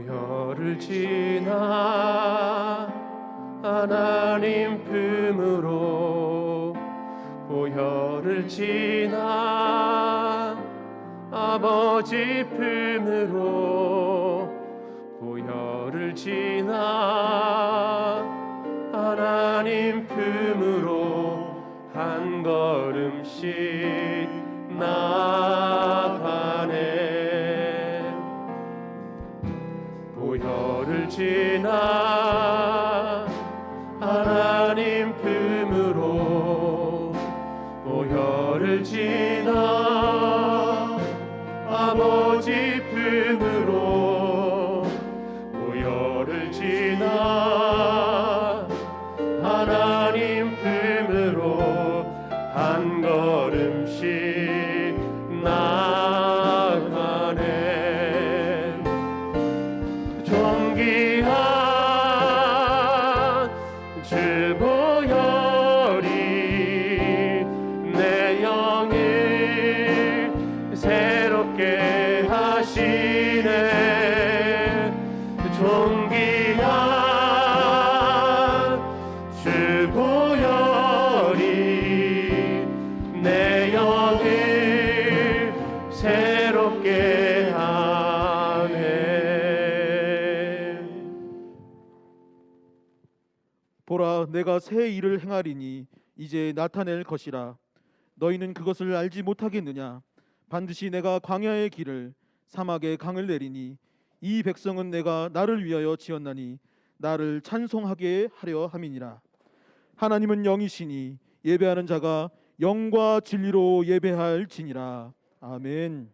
보혈을 지나 하나님 품으로, 보혈을 지나 아버지 품으로, 보혈을 지나 하나님 품으로 한 걸음씩 나아가네. 보혈을 지나 하나님 품으로, 보혈을 지나 아버지 품으로, 보혈을 지나 하나님 품으로 한 걸음씩 나아가네. 존귀한 주 보혈이 내 영을 새롭게 하시네. 존귀한 주 보혈이 내 영을 새롭게 하네. 보라, 내가 새 일을 행하리니 이제 나타낼 것이라. 너희는 그것을 알지 못하겠느냐? 반드시 내가 광야의 길을, 사막의 강을 내리니 이 백성은 내가 나를 위하여 지었나니 나를 찬송하게 하려 함이니라. 하나님은 영이시니 예배하는 자가 영과 진리로 예배할지니라. 아멘.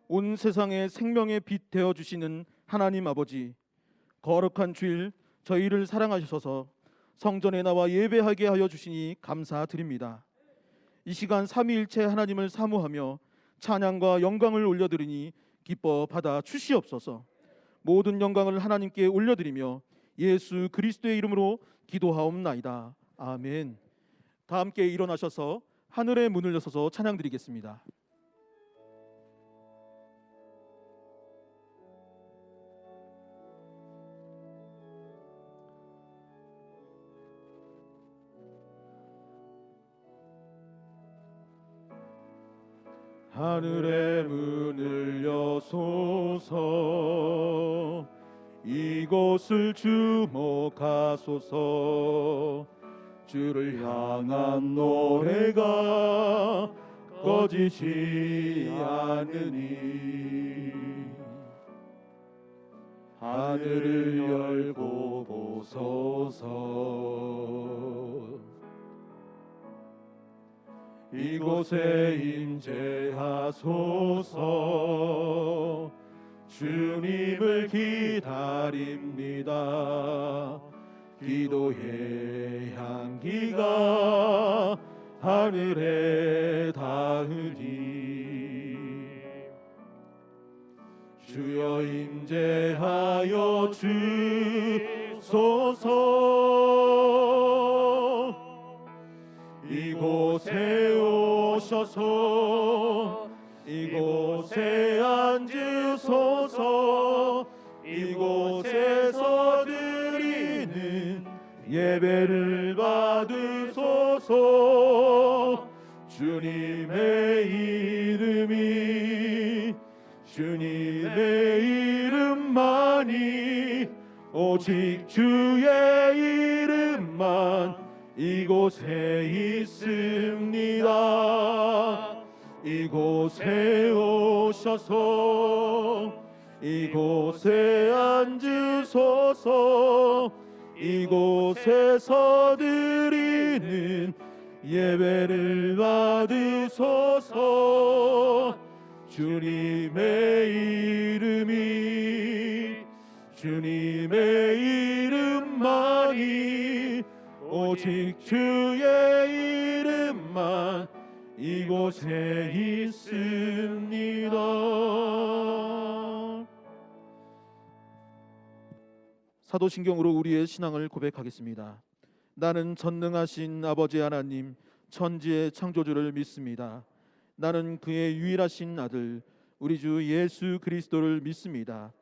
온 세상의 생명의 빛 되어 주시는 하나님 아버지, 거룩한 주일 저희를 사랑하셔서 성전에 나와 예배하게 하여 주시니 감사드립니다. 이 시간 삼위일체 하나님을 사모하며 찬양과 영광을 올려드리니 기뻐 받아 주시옵소서. 모든 영광을 하나님께 올려드리며 예수 그리스도의 이름으로 기도하옵나이다. 아멘. 다 함께 일어나셔서 하늘의 문을 여서서 찬양드리겠습니다. 하늘의 문을 여소서, 이곳을 주목하소서. 주를 향한 노래가 꺼지지 않으니 하늘을 열고 보소서. 이곳에 임재하소서. 주님을 기다립니다. 기도의 향기가 하늘에 닿으니 주여 임재하여 주소서. 이곳에 오셔서 이곳에 앉으소서. 이곳에서 드리는 예배를 받으소서. 주님의 이름이, 주님의 이름만이, 오직 주의 이름만 이곳에 있습니다. 이곳에 오셔서 이곳에 앉으소서. 이곳에서 드리는 예배를 받으소서. 주님의 이름만이 오직 주의 이름만 이곳에 있습니다. 사도신경으로 우리의 신앙을 고백하겠습니다. 나는 전능하신 아버지 하나님 천지의 창조주를 믿습니다. 나는 그의 유일하신 아들 우리 주 예수 그리스도를 믿습니다.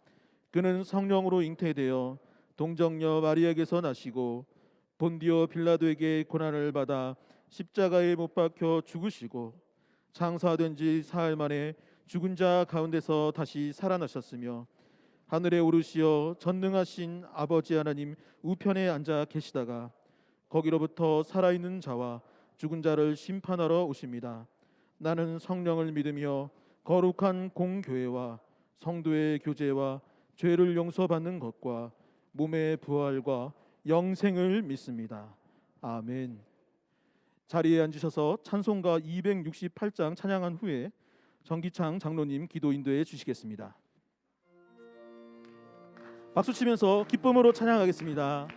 그는 성령으로 잉태되어 동정녀 마리아에게서 나시고 본디오 빌라도에게 고난을 받아 십자가에 못 박혀 죽으시고 장사된 지 사흘 만에 죽은 자 가운데서 다시 살아나셨으며 하늘에 오르시어 전능하신 아버지 하나님 우편에 앉아 계시다가 거기로부터 살아있는 자와 죽은 자를 심판하러 오십니다. 나는 성령을 믿으며 거룩한 공교회와 성도의 교제와 죄를 용서받는 것과 몸의 부활과 영생을 믿습니다. 아멘. 자리에 앉으셔서 찬송가 268장 찬양한 후에 정기창 장로님 기도 인도해 주시겠습니다. 박수 치면서 기쁨으로 찬양하겠습니다.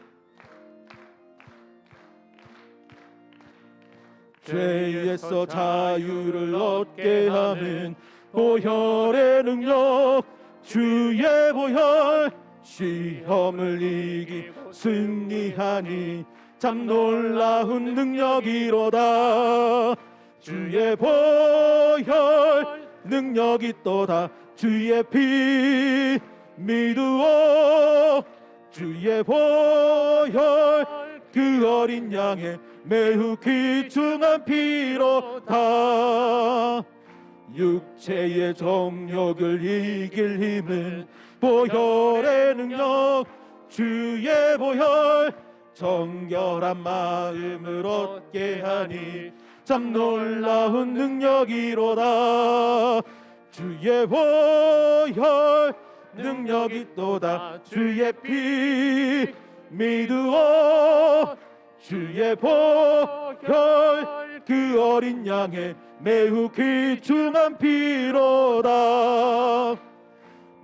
죄에서 자유를 얻게 하는 보혈의 능력, 주의 보혈, 시험을 이기고 승리하니 참 놀라운 능력이로다. 주의 보혈 능력이 또다. 주의 피 믿으오. 주의 보혈 그 어린 양의 매우 귀중한 피로다. 육체의 정욕을 이길 힘은 보혈의 능력, 주의 보혈 정결한 마음을 얻게 하니 참 놀라운 능력이로다. 주의 보혈 능력이 또다. 주의 피 믿으오. 주의 보혈 그 어린 양의 매우 귀중한 피로다.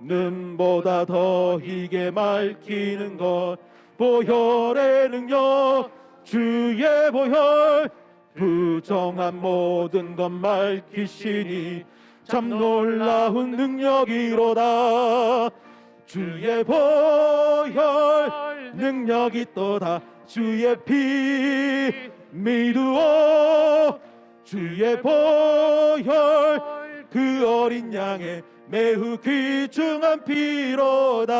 눈보다 더 희게 맑히는 것 보혈의 능력, 주의 보혈 부정한 모든 것 밝히시니 참 놀라운 능력이로다. 주의 보혈 능력이 또다. 주의 피 믿으오. 주의 보혈 그 어린 양의 매우 귀중한 피로다.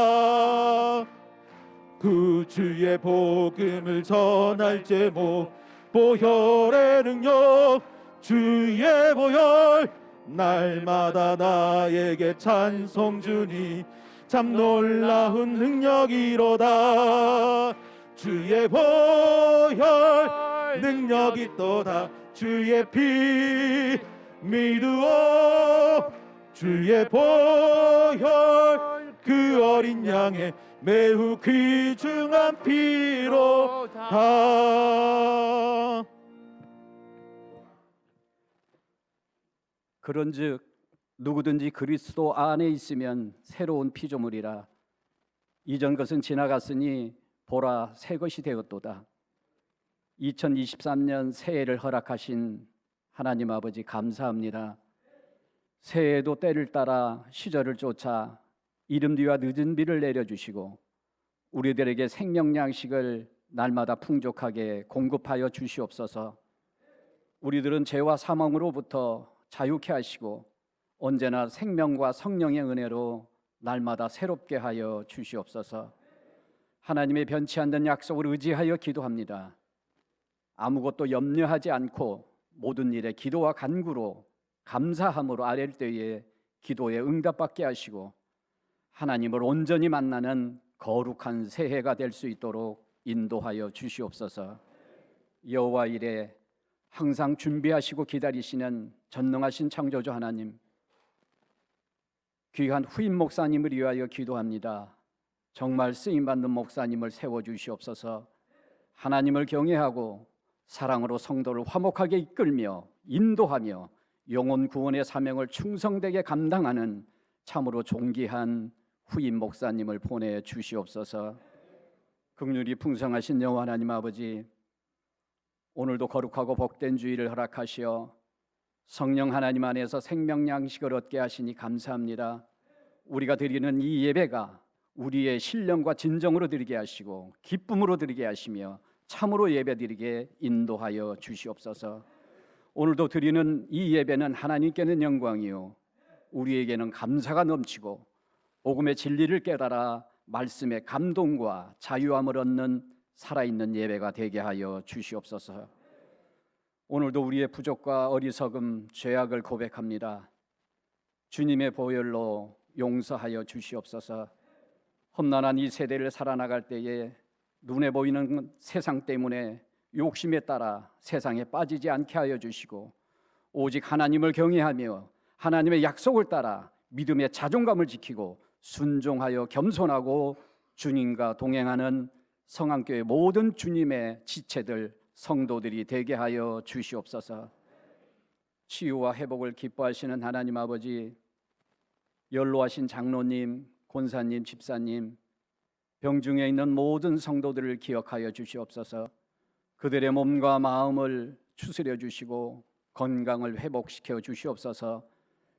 그 주의 복음을 전할 제목 보혈의 능력, 주의 보혈 날마다 나에게 찬송 주니 참 놀라운 능력이로다. 주의 보혈 능력이 또다. 주의 피 믿으오. 주의 보혈 그 어린 양의 매우 귀중한 피로다. 그런즉 누구든지 그리스도 안에 있으면 새로운 피조물이라. 이전 것은 지나갔으니 보라 새 것이 되었도다. 2023년 새해를 허락하신 하나님 아버지 감사합니다. 새해도 때를 따라 시절을 쫓아 이른 비와 늦은 비를 내려주시고 우리들에게 생명 양식을 날마다 풍족하게 공급하여 주시옵소서. 우리들은 죄와 사망으로부터 자유케 하시고 언제나 생명과 성령의 은혜로 날마다 새롭게 하여 주시옵소서. 하나님의 변치 않는 약속을 의지하여 기도합니다. 아무것도 염려하지 않고 모든 일에 기도와 간구로 감사함으로 아랠 때에 기도에 응답받게 하시고 하나님을 온전히 만나는 거룩한 새해가 될 수 있도록 인도하여 주시옵소서. 여호와 일에 항상 준비하시고 기다리시는 전능하신 창조주 하나님, 귀한 후임 목사님을 위하여 기도합니다. 정말 쓰임받는 목사님을 세워주시옵소서. 하나님을 경외하고 사랑으로 성도를 화목하게 이끌며 인도하며 영혼 구원의 사명을 충성되게 감당하는 참으로 존귀한 후임 목사님을 보내주시옵소서. 긍휼이 풍성하신 여호와 하나님 아버지, 오늘도 거룩하고 복된 주일을 허락하시어 성령 하나님 안에서 생명 양식을 얻게 하시니 감사합니다. 우리가 드리는 이 예배가 우리의 신령과 진정으로 드리게 하시고 기쁨으로 드리게 하시며 참으로 예배드리게 인도하여 주시옵소서. 오늘도 드리는 이 예배는 하나님께는 영광이요 우리에게는 감사가 넘치고 복음의 진리를 깨달아 말씀의 감동과 자유함을 얻는 살아있는 예배가 되게 하여 주시옵소서. 오늘도 우리의 부족과 어리석음, 죄악을 고백합니다. 주님의 보혈로 용서하여 주시옵소서. 험난한 이 세대를 살아나갈 때에 눈에 보이는 세상 때문에 욕심에 따라 세상에 빠지지 않게 하여 주시고 오직 하나님을 경외하며 하나님의 약속을 따라 믿음의 자존감을 지키고 순종하여 겸손하고 주님과 동행하는 성안교회 모든 주님의 지체들 성도들이 되게 하여 주시옵소서. 치유와 회복을 기뻐하시는 하나님 아버지, 연로하신 장로님, 권사님, 집사님, 병중에 있는 모든 성도들을 기억하여 주시옵소서. 그들의 몸과 마음을 추스려 주시고 건강을 회복시켜 주시옵소서.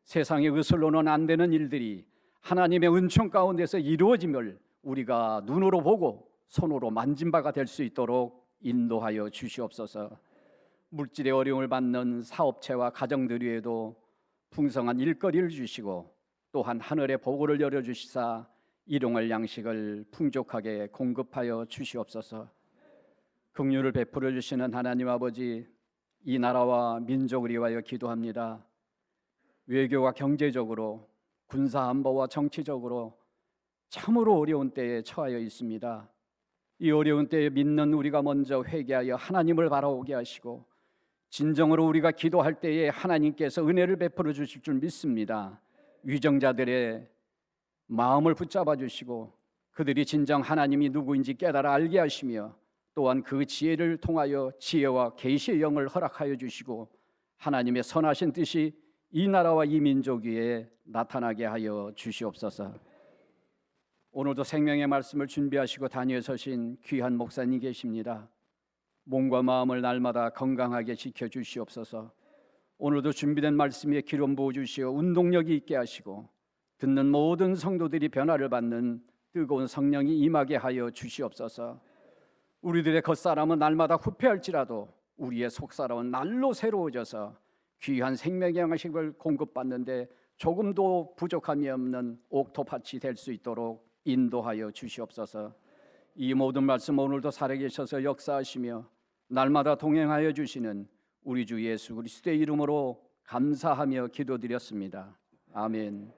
세상의 의술로는 안 되는 일들이 하나님의 은총 가운데서 이루어짐을 우리가 눈으로 보고 손으로 만진 바가 될 수 있도록 인도하여 주시옵소서. 물질의 어려움을 받는 사업체와 가정들 위에도 풍성한 일거리를 주시고 또한 하늘의 보고를 열어주시사 일용할 양식을 풍족하게 공급하여 주시옵소서. 긍휼을 베풀어 주시는 하나님 아버지, 이 나라와 민족을 위하여 기도합니다. 외교와 경제적으로, 군사 안보와 정치적으로 참으로 어려운 때에 처하여 있습니다. 이 어려운 때에 믿는 우리가 먼저 회개하여 하나님을 바라오게 하시고 진정으로 우리가 기도할 때에 하나님께서 은혜를 베풀어 주실 줄 믿습니다. 위정자들의 마음을 붙잡아 주시고 그들이 진정 하나님이 누구인지 깨달아 알게 하시며 또한 그 지혜를 통하여 지혜와 계시의 영을 허락하여 주시고 하나님의 선하신 뜻이 이 나라와 이 민족 위에 나타나게 하여 주시옵소서. 오늘도 생명의 말씀을 준비하시고 단위에 서신 귀한 목사님 계십니다. 몸과 마음을 날마다 건강하게 지켜주시옵소서. 오늘도 준비된 말씀에 기름 부어주시어 운동력이 있게 하시고 듣는 모든 성도들이 변화를 받는 뜨거운 성령이 임하게 하여 주시옵소서. 우리들의 겉사람은 날마다 후패할지라도 우리의 속사람은 날로 새로워져서 귀한 생명의 양식을 공급받는데 조금도 부족함이 없는 옥토밭이 될 수 있도록 인도하여 주시옵소서. 이 모든 말씀 오늘도 살아계셔서 역사하시며 날마다 동행하여 주시는 우리 주 예수 그리스도의 이름으로 감사하며 기도드렸습니다. 아멘.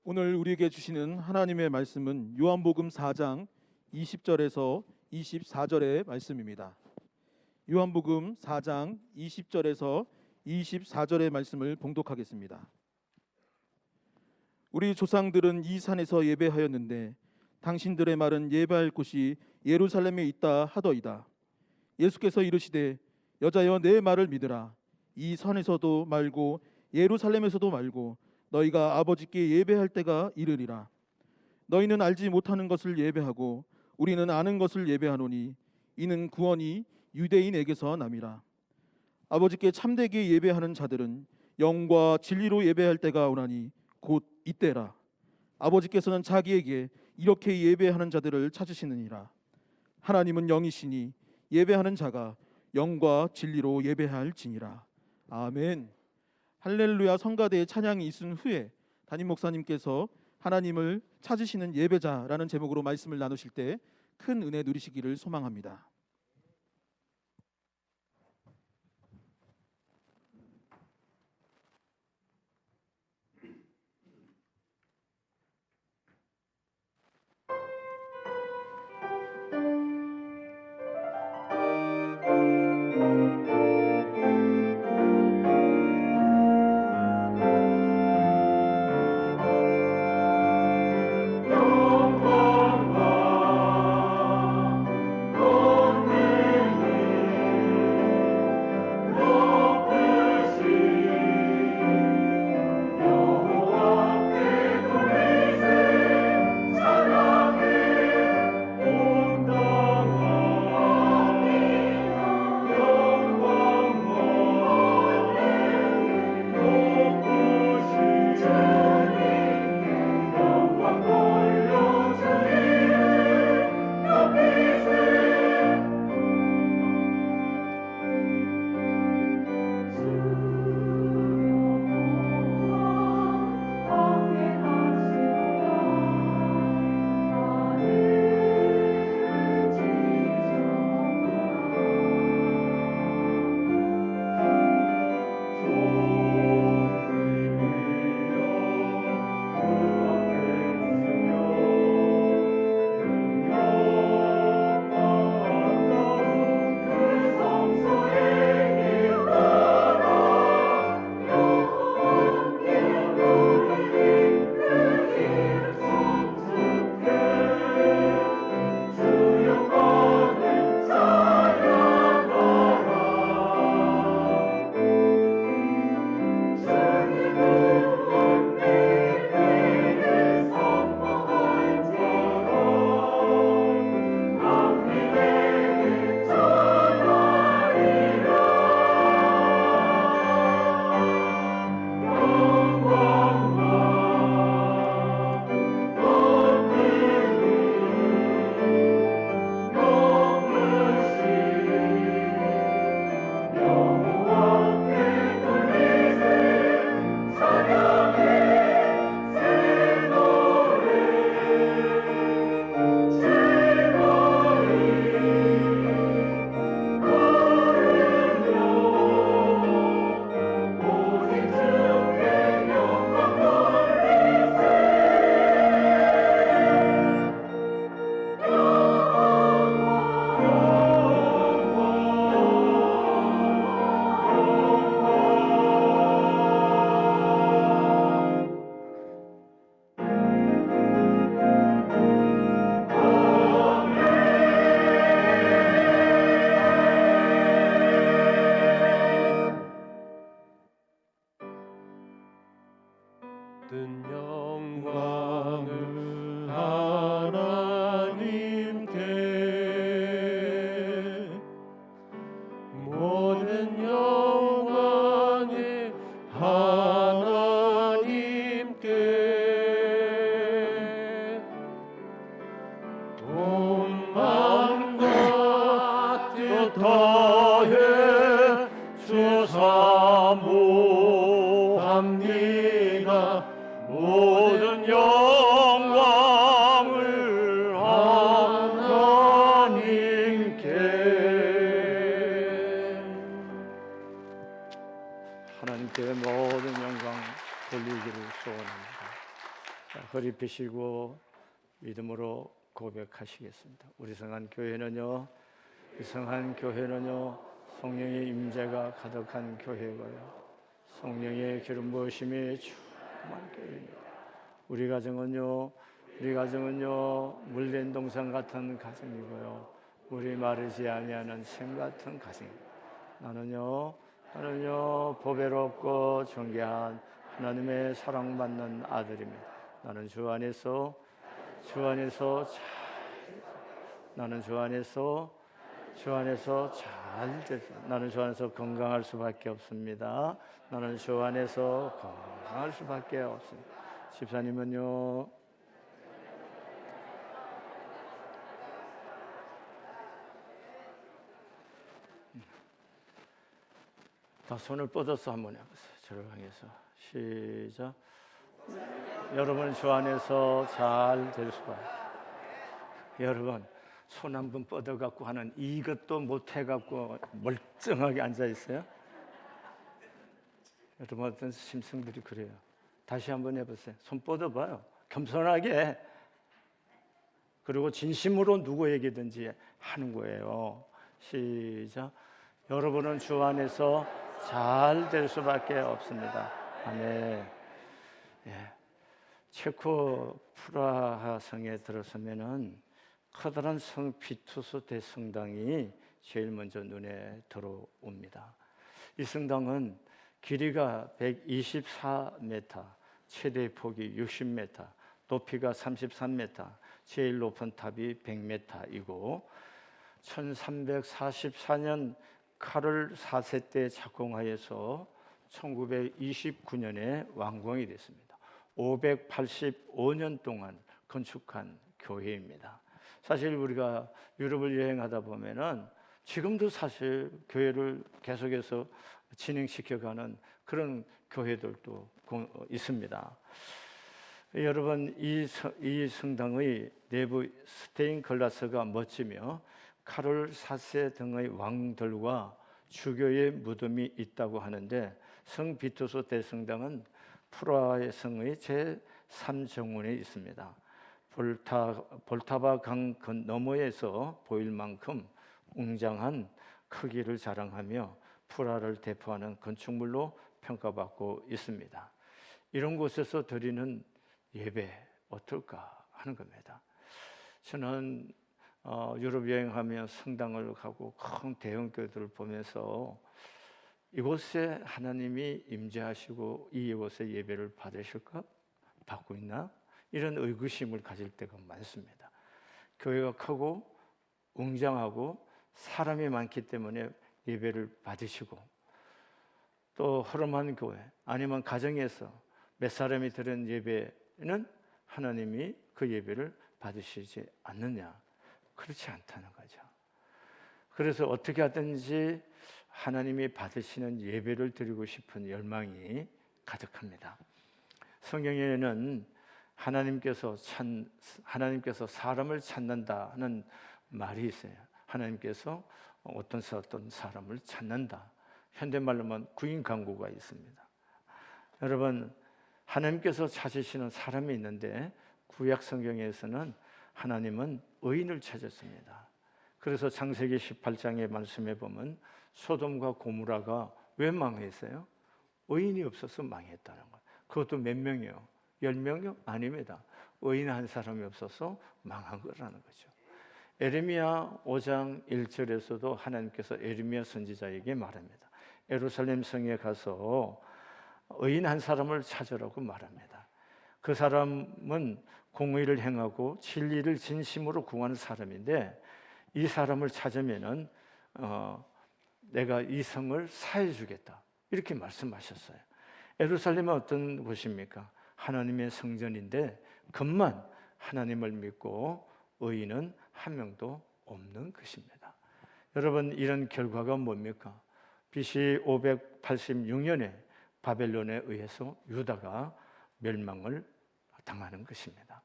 오늘 우리에게 주시는 하나님의 말씀은 요한복음 4장 20절에서 24절의 말씀입니다. 요한복음 4장 20절에서 24절의 말씀을 봉독하겠습니다. 우리 조상들은 이 산에서 예배하였는데 당신들의 말은 예배할 곳이 예루살렘에 있다 하더이다. 예수께서 이르시되 여자여 내 말을 믿으라. 이 산에서도 말고 예루살렘에서도 말고 너희가 아버지께 예배할 때가 이르리라. 너희는 알지 못하는 것을 예배하고 우리는 아는 것을 예배하노니 이는 구원이 유대인에게서 남이라. 아버지께 참되게 예배하는 자들은 영과 진리로 예배할 때가 오나니 곧 이때라. 아버지께서는 자기에게 이렇게 예배하는 자들을 찾으시느니라. 하나님은 영이시니 예배하는 자가 영과 진리로 예배할지니라. 아멘. 할렐루야 성가대의 찬양이 있은 후에 담임 목사님께서 하나님을 찾으시는 예배자라는 제목으로 말씀을 나누실 때 큰 은혜 누리시기를 소망합니다. 모든 영광을 하나님께 모든 영광을 하나님께 온 마음과 뜻 다해 주사모합니다. 모든 영광을 하나님께. 하나님께 모든 영광 돌리기를 소원합니다. 자, 허리 펴시고 믿음으로 고백하시겠습니다. 우리 성한 교회는요, 성령의 임재가 가득한 교회고요, 성령의 기름 부으심이 충만한 교회입니다. 우리 가정은요 물된 동산 같은 가정이고요, 물이 마르지 아니하는 샘 같은 가정입니다. 나는요 보배롭고 존귀한 하나님의 사랑받는 아들입니다. 나는 주 안에서 건강할 수밖에 없습니다. 나는 주 안에서 건강할 수밖에 없습니다. 집사님은요, 다 손을 뻗어서 한번 해보세요. 저를 향해서 시작. 여러분 주 안에서 잘 될 수가. 여러분 손 한번 뻗어 갖고 하는 이것도 못 해 갖고 멀쩡하게 앉아 있어요. 여러분 어떤 심성들이 그래요. 다시 한번 해보세요. 손 뻗어 봐요. 겸손하게. 그리고 진심으로 누구에게든지 하는 거예요. 시작. 여러분은 주 안에서 잘 될 수밖에 없습니다. 아멘. 예. 체코 프라하 성에 들어서면은 커다란 성 비투스 대성당이 제일 먼저 눈에 들어옵니다. 이 성당은 길이가 124m, 최대 폭이 60m, 높이가 33m, 제일 높은 탑이 100m이고 1344년 카를 4세 때 착공하여서 1929년에 완공이 됐습니다. 585년 동안 건축한 교회입니다. 사실 우리가 유럽을 여행하다 보면은 지금도 사실 교회를 계속해서 진행시켜가는 그런 교회들도 있습니다. 여러분 이 성당의 내부 스테인 글라스가 멋지며 카롤 4세 등의 왕들과 주교의 무덤이 있다고 하는데 성 비투스 대성당은 프라하의 성의 제3정원에 있습니다. 볼타바 강 너머에서 보일 만큼 웅장한 크기를 자랑하며 프라하를 대표하는 건축물로 평가받고 있습니다. 이런 곳에서 드리는 예배 어떨까 하는 겁니다. 저는 유럽 여행하며 성당을 가고 큰 대형 교회들을 보면서 이곳에 하나님이 임재하시고 이곳에 예배를 받으실까? 받고 있나? 이런 의구심을 가질 때가 많습니다. 교회가 크고 웅장하고 사람이 많기 때문에 예배를 받으시고 또 허름한 교회 아니면 가정에서 몇 사람이 드린 예배는 하나님이 그 예배를 받으시지 않느냐? 그렇지 않다는 거죠. 그래서 어떻게 하든지 하나님이 받으시는 예배를 드리고 싶은 열망이 가득합니다. 성경에는 하나님께서 사람을 찾는다는 말이 있어요. 하나님께서 어떤 사람을 찾는다. 현대말로만 구인강구가 있습니다. 여러분 하나님께서 찾으시는 사람이 있는데 구약 성경에서는 하나님은 의인을 찾았습니다. 그래서 창세기 18장의 말씀에 보면 소돔과 고모라가 왜 망했어요? 의인이 없어서 망했다는 거예요. 그것도 몇 명이요? 10명이요? 아닙니다. 의인 한 사람이 없어서 망한 거라는 거죠. 에레미야 5장 1절에서도 하나님께서 에레미야 선지자에게 말합니다. 예루살렘 성에 가서 의인 한 사람을 찾으라고 말합니다. 그 사람은 공의를 행하고 진리를 진심으로 구하는 사람인데 이 사람을 찾으면은 내가 이 성을 사해 주겠다. 이렇게 말씀하셨어요. 예루살렘은 어떤 곳입니까? 하나님의 성전인데 금만 하나님을 믿고 의인은 한 명도 없는 것입니다. 여러분 이런 결과가 뭡니까? BC 586년에 바벨론에 의해서 유다가 멸망을 당하는 것입니다.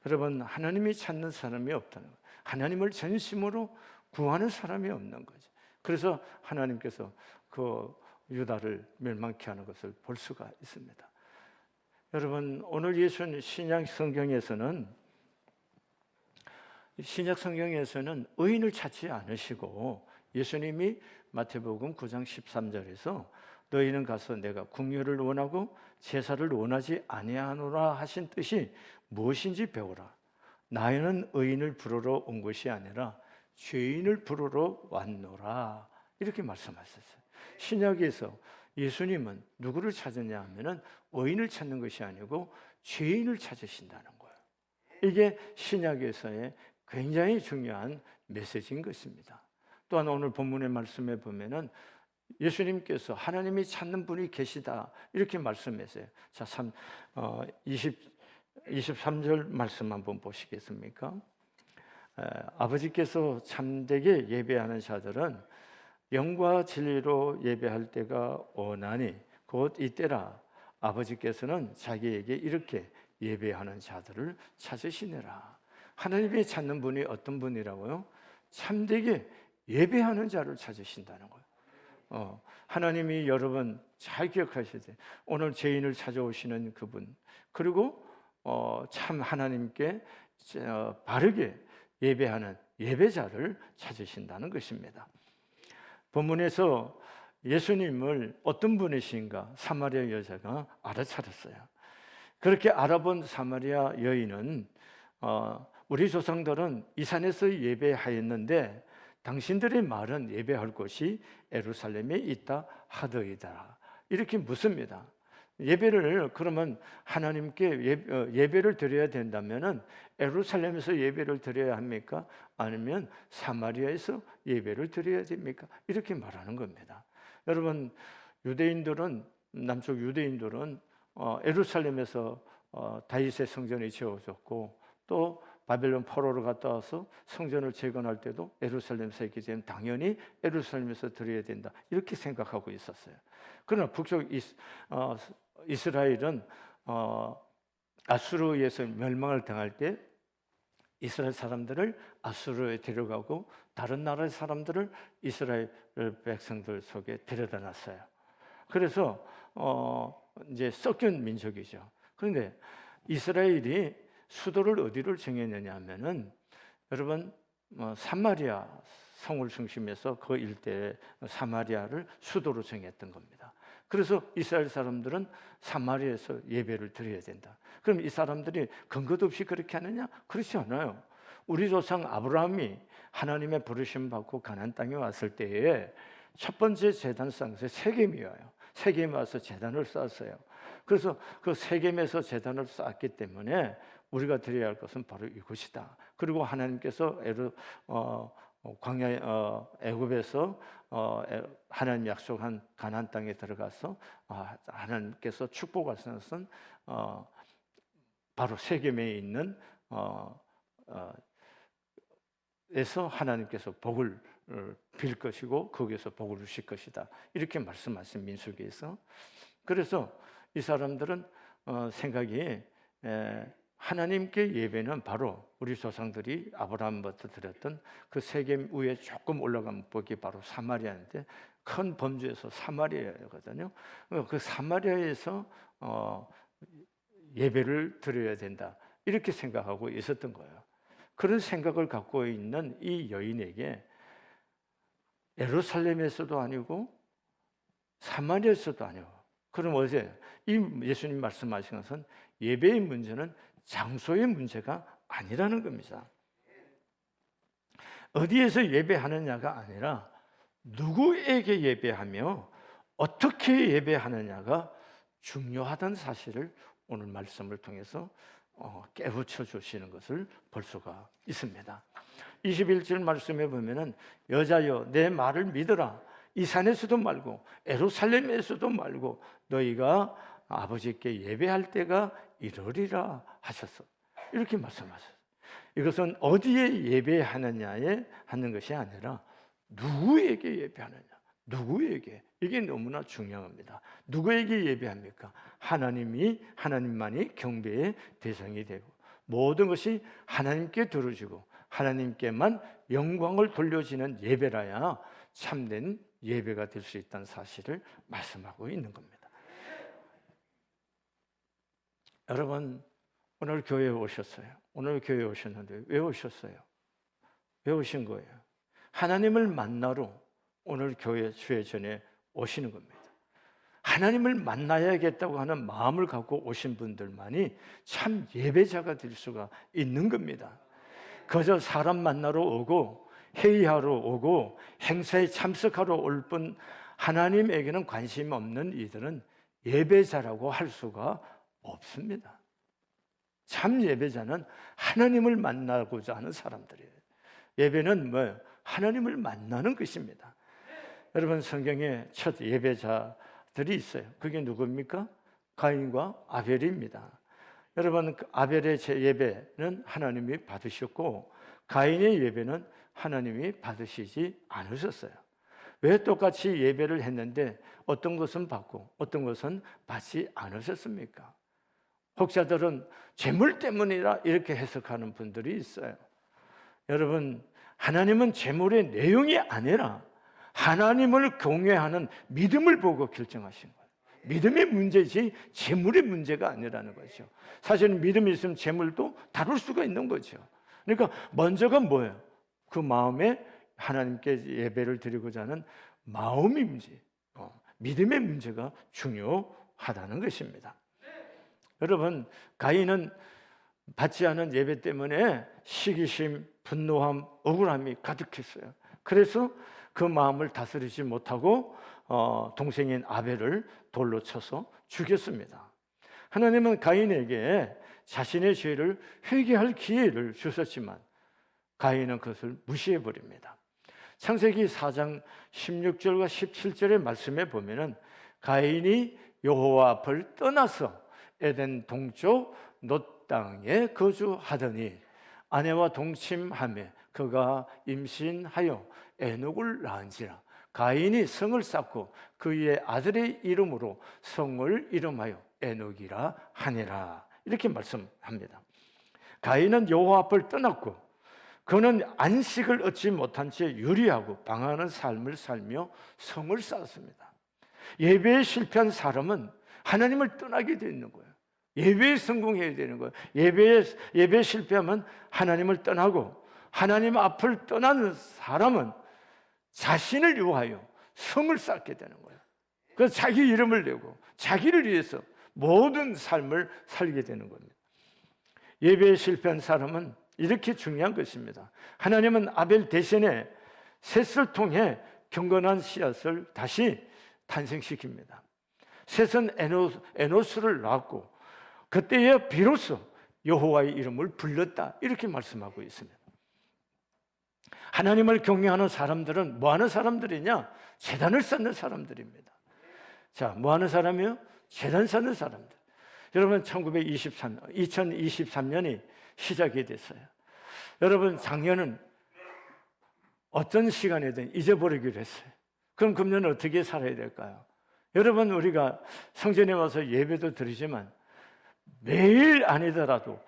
여러분 하나님이 찾는 사람이 없다는 거예요. 하나님을 전심으로 구하는 사람이 없는 거죠. 그래서 하나님께서 그 유다를 멸망케 하는 것을 볼 수가 있습니다. 여러분 오늘 예수님 신약 성경에서는 의인을 찾지 않으시고 예수님이 마태복음 9장 13절에서 너희는 가서 내가 긍휼을 원하고 제사를 원하지 아니하노라 하신 뜻이 무엇인지 배우라. 나는 의인을 부르러 온 것이 아니라 죄인을 부르러 왔노라. 이렇게 말씀하셨어요. 신약에서 예수님은 누구를 찾느냐 하면은 의인을 찾는 것이 아니고 죄인을 찾으신다는 거예요. 이게 신약에서의 굉장히 중요한 메시지인 것입니다. 또한 오늘 본문의 말씀에 보면은 예수님께서 하나님이 찾는 분이 계시다 이렇게 말씀했어요. 자, 23절 말씀 한번 보시겠습니까? 아버지께서 참되게 예배하는 자들은 영과 진리로 예배할 때가 오나니 곧 이때라. 아버지께서는 자기에게 이렇게 예배하는 자들을 찾으시느라. 하나님이 찾는 분이 어떤 분이라고요? 참되게 예배하는 자를 찾으신다는 거예요. 하나님이 여러분 잘 기억하셔야 돼요. 오늘 죄인을 찾아오시는 그분, 그리고 참 하나님께 바르게 예배하는 예배자를 찾으신다는 것입니다. 본문에서 예수님을 어떤 분이신가 사마리아 여자가 알아차렸어요. 그렇게 알아본 사마리아 여인은 우리 조상들은 이 산에서 예배하였는데 당신들의 말은 예배할 곳이 예루살렘에 있다 하더이다. 이렇게 묻습니다. 예배를 그러면 하나님께 예배를 드려야 된다면은 예루살렘에서 예배를 드려야 합니까? 아니면 사마리아에서 예배를 드려야 됩니까? 이렇게 말하는 겁니다. 여러분, 유대인들은 남쪽 유대인들은 예루살렘에서 다윗의 성전이 지어졌고 또 바벨론 포로로 갔다 와서 성전을 재건할 때도 예루살렘에서 했기 때문에 당연히 예루살렘에서 드려야 된다 이렇게 생각하고 있었어요. 그러나 북쪽 이스라엘은 아수르에 의해서 멸망을 당할 때 이스라엘 사람들을 아수르에 데려가고 다른 나라의 사람들을 이스라엘 백성들 속에 데려다 놨어요. 그래서 이제 섞인 민족이죠. 그런데 이스라엘이 수도를 어디를 정했느냐 하면은 여러분 사마리아 성을 중심해서 그 일대 사마리아를 수도로 정했던 겁니다. 그래서 이스라엘 사람들은 사마리아에서 예배를 드려야 된다. 그럼 이 사람들이 근거도 없이 그렇게 하느냐? 그렇지 않아요. 우리 조상 아브라함이 하나님의 부르심 받고 가나안 땅에 왔을 때에 첫 번째 제단상에서 세겜이 와요. 세겜이 와서 제단을 쌓았어요. 그래서 그 세겜에서 제단을 쌓았기 때문에 우리가 드려야 할 것은 바로 이것이다. 그리고 하나님께서 광야 애굽에서 하나님 약속한 가나안 땅에 들어가서 하나님께서 축복하신 것은 바로 세겜에 있는 에서 하나님께서 복을 빌 것이고 거기에서 복을 주실 것이다. 이렇게 말씀하신 민수기에서. 그래서 이 사람들은 생각이 하나님께 예배는 바로 우리 조상들이 아브라함부터 드렸던 그 세겜 위에 조금 올라간 복이 바로 사마리아인데 큰 범주에서 사마리아거든요. 그 사마리아에서 예배를 드려야 된다 이렇게 생각하고 있었던 거예요. 그런 생각을 갖고 있는 이 여인에게 예루살렘에서도 아니고 사마리아에서도 아니고 그럼 어제 이 예수님 말씀하신 것은 예배의 문제는 장소의 문제가 아니라는 겁니다. 어디에서 예배하느냐가 아니라 누구에게 예배하며 어떻게 예배하느냐가 중요하다는 사실을 오늘 말씀을 통해서 깨우쳐 주시는 것을 볼 수가 있습니다. 21절 말씀에 보면은 여자여 내 말을 믿으라. 이 산에서도 말고 예루살렘에서도 말고 너희가 아버지께 예배할 때가 이르리라 하셨어. 이렇게 말씀하셨어요. 이것은 어디에 예배하느냐에 하는 것이 아니라 누구에게 예배하느냐, 누구에게 이게 너무나 중요합니다. 누구에게 예배합니까? 하나님만이 경배의 대상이 되고 모든 것이 하나님께 들어지고 하나님께만 영광을 돌려지는 예배라야 참된 예배가 될 수 있다는 사실을 말씀하고 있는 겁니다. 여러분 오늘 교회에 오셨어요. 오늘 교회에 오셨는데 왜 오셨어요? 왜 오신 거예요? 하나님을 만나러 오늘 교회 주의 전에 오시는 겁니다. 하나님을 만나야겠다고 하는 마음을 갖고 오신 분들만이 참 예배자가 될 수가 있는 겁니다. 그저 사람 만나러 오고 회의하러 오고 행사에 참석하러 올 뿐 하나님에게는 관심 없는 이들은 예배자라고 할 수가 없습니다. 참 예배자는 하나님을 만나고자 하는 사람들이에요. 예배는 뭐예요? 하나님을 만나는 것입니다. 여러분 성경에 첫 예배자들이 있어요. 그게 누굽니까? 가인과 아벨입니다. 여러분 아벨의 예배는 하나님이 받으셨고 가인의 예배는 하나님이 받으시지 않으셨어요. 왜 똑같이 예배를 했는데 어떤 것은 받고 어떤 것은 받지 않으셨습니까? 혹자들은 재물 때문이라 이렇게 해석하는 분들이 있어요. 여러분, 하나님은 재물의 내용이 아니라 하나님을 경외하는 믿음을 보고 결정하신 거예요. 믿음의 문제지 재물의 문제가 아니라는 거죠. 사실은 믿음이 있으면 재물도 다룰 수가 있는 거죠. 그러니까 먼저가 뭐예요? 그 마음에 하나님께 예배를 드리고자 하는 마음의 문제, 믿음의 문제가 중요하다는 것입니다. 여러분, 가인은 받지 않은 예배 때문에 시기심, 분노함, 억울함이 가득했어요. 그래서 그 마음을 다스리지 못하고 동생인 아벨을 돌로 쳐서 죽였습니다. 하나님은 가인에게 자신의 죄를 회개할 기회를 주셨지만 가인은 그것을 무시해 버립니다. 창세기 4장 16절과 17절의 말씀에 보면은 가인이 여호와 앞을 떠나서 에덴 동쪽 놋 땅에 거주하더니 아내와 동침하며 그가 임신하여 에녹을 낳은지라. 가인이 성을 쌓고 그의 아들의 이름으로 성을 이름하여 에녹이라 하니라. 이렇게 말씀합니다. 가인은 여호와 앞을 떠났고 그는 안식을 얻지 못한 채 유리하고 방황하는 삶을 살며 성을 쌓았습니다. 예배에 실패한 사람은 하나님을 떠나게 되는 거예요. 예배에 성공해야 되는 거예요. 예배에 실패하면 하나님을 떠나고, 하나님 앞을 떠나는 사람은 자신을 위하여 성을 쌓게 되는 거예요. 그래서 자기 이름을 내고 자기를 위해서 모든 삶을 살게 되는 겁니다. 예배에 실패한 사람은 이렇게 중요한 것입니다. 하나님은 아벨 대신에 셋을 통해 경건한 씨앗을 다시 탄생시킵니다. 셋은 에노스를 낳았고 그때에 비로소 여호와의 이름을 불렀다, 이렇게 말씀하고 있습니다. 하나님을 경외하는 사람들은 뭐 하는 사람들이냐? 제단을 쌓는 사람들입니다. 자, 뭐 하는 사람이요? 제단 쌓는 사람들. 여러분, 2023년이 시작이 됐어요. 여러분, 작년은 어떤 시간이든 잊어버리기로 했어요. 그럼 금년은 어떻게 살아야 될까요? 여러분, 우리가 성전에 와서 예배도 드리지만 매일 아니더라도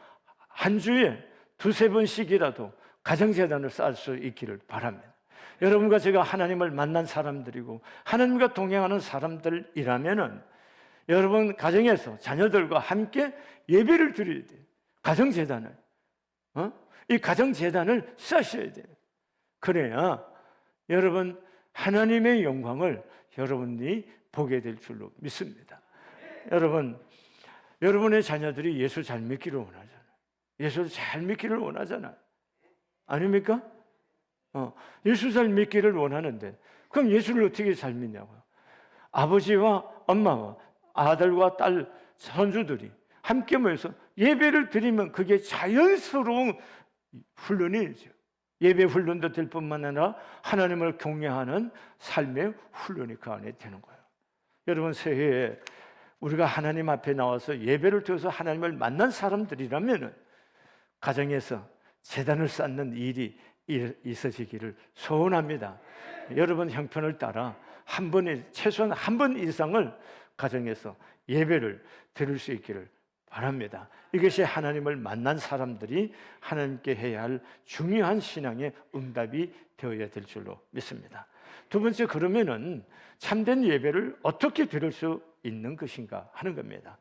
한 주에 두세 번씩이라도 가정재단을 쌓을 수 있기를 바랍니다. 여러분과 제가 하나님을 만난 사람들이고 하나님과 동행하는 사람들이라면은 여러분 가정에서 자녀들과 함께 예배를 드려야 돼요. 가정재단을. 이 가정재단을 쌓으셔야 돼요. 그래야 여러분 하나님의 영광을 여러분이 보게 될 줄로 믿습니다. 여러분의 자녀들이 예수 잘 믿기를 원하잖아요. 예수를 잘 믿기를 원하잖아요. 아닙니까? 예수 잘 믿기를 원하는데 그럼 예수를 어떻게 잘 믿냐고요? 아버지와 엄마와 아들과 딸, 손주들이 함께 모여서 예배를 드리면 그게 자연스러운 훈련이죠. 예배 훈련도 될 뿐만 아니라 하나님을 경외하는 삶의 훈련이 그 안에 되는 거예요. 여러분, 새해에 우리가 하나님 앞에 나와서 예배를 드려서 하나님을 만난 사람들이라면 가정에서 제단을 쌓는 일이 있어지기를 소원합니다. 여러분 형편을 따라 최소한 한 번 이상을 가정에서 예배를 드릴 수 있기를 바랍니다. 이것이 하나님을 만난 사람들이 하나님께 해야 할 중요한 신앙의 응답이 되어야 될 줄로 믿습니다. 두 번째, 그러면은 참된 예배를 어떻게 드릴 수 있는 것인가 하는 겁니다.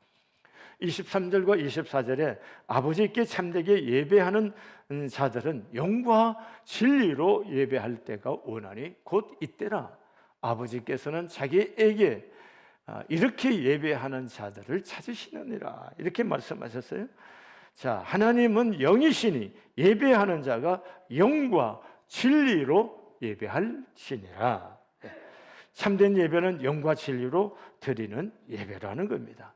23절과 24절에 아버지께 참되게 예배하는 자들은 영과 진리로 예배할 때가 오나니 곧 이때라. 아버지께서는 자기에게 이렇게 예배하는 자들을 찾으시느니라, 이렇게 말씀하셨어요. 자, 하나님은 영이시니 예배하는 자가 영과 진리로 예배할지니라. 참된 예배는 영과 진리로 드리는 예배라는 겁니다.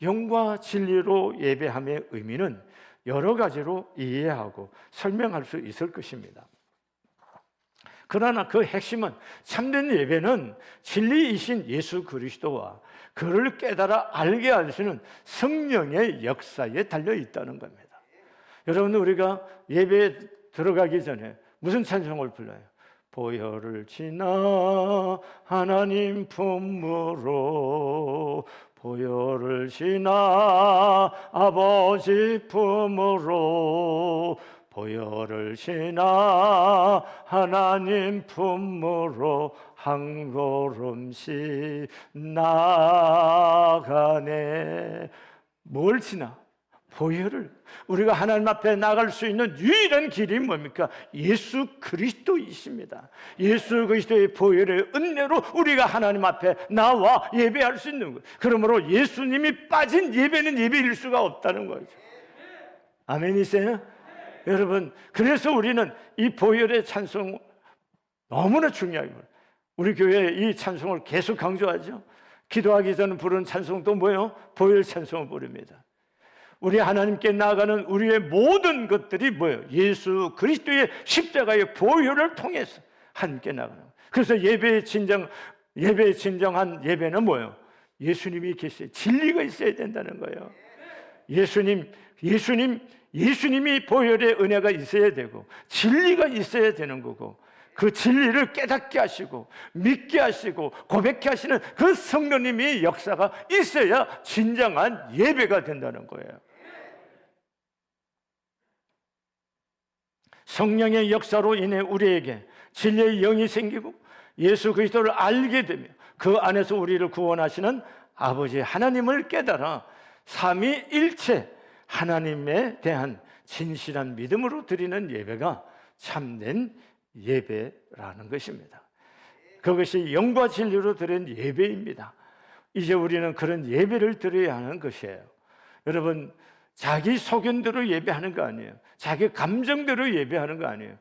영과 진리로 예배함의 의미는 여러 가지로 이해하고 설명할 수 있을 것입니다. 그러나 그 핵심은 참된 예배는 진리이신 예수 그리스도와 그를 깨달아 알게 하시는 성령의 역사에 달려 있다는 겁니다. 여러분, 우리가 예배에 들어가기 전에 무슨 찬송을 불러요? 보혈을 지나 하나님 품으로 보혈을 지나 아버지 품으로 보혈을 지나 하나님 품으로 한 걸음씩 나가네. 뭘 지나? 보혈을. 우리가 하나님 앞에 나갈 수 있는 유일한 길이 뭡니까? 예수 그리스도이십니다. 예수 그리스도의 보혈의 은혜로 우리가 하나님 앞에 나와 예배할 수 있는 거예요. 그러므로 예수님이 빠진 예배는 예배일 수가 없다는 거죠. 아멘이세요? 여러분, 그래서 우리는 이 보혈의 찬송 너무나 중요해요. 우리 교회에 이 찬송을 계속 강조하죠. 기도하기 전에 부르는 찬송도 뭐예요? 보혈 찬송을 부릅니다. 우리 하나님께 나아가는 우리의 모든 것들이 뭐예요? 예수 그리스도의 십자가의 보혈을 통해서 함께 나가는 거예요. 그래서 예배의 진정한 예배는 뭐예요? 예수님이 계세요. 진리가 있어야 된다는 거예요. 예수님이 보혈의 은혜가 있어야 되고 진리가 있어야 되는 거고, 그 진리를 깨닫게 하시고 믿게 하시고 고백케 하시는 그 성령님의 역사가 있어야 진정한 예배가 된다는 거예요. 성령의 역사로 인해 우리에게 진리의 영이 생기고 예수 그리스도를 알게 되며 그 안에서 우리를 구원하시는 아버지 하나님을 깨달아 삼위일체 하나님에 대한 진실한 믿음으로 드리는 예배가 참된 예배라는 것입니다. 그것이 영과 진리로 드린 예배입니다. 이제 우리는 그런 예배를 드려야 하는 것이에요. 여러분, 자기 소견대로 예배하는 거 아니에요. 자기 감정대로 예배하는 거 아니에요.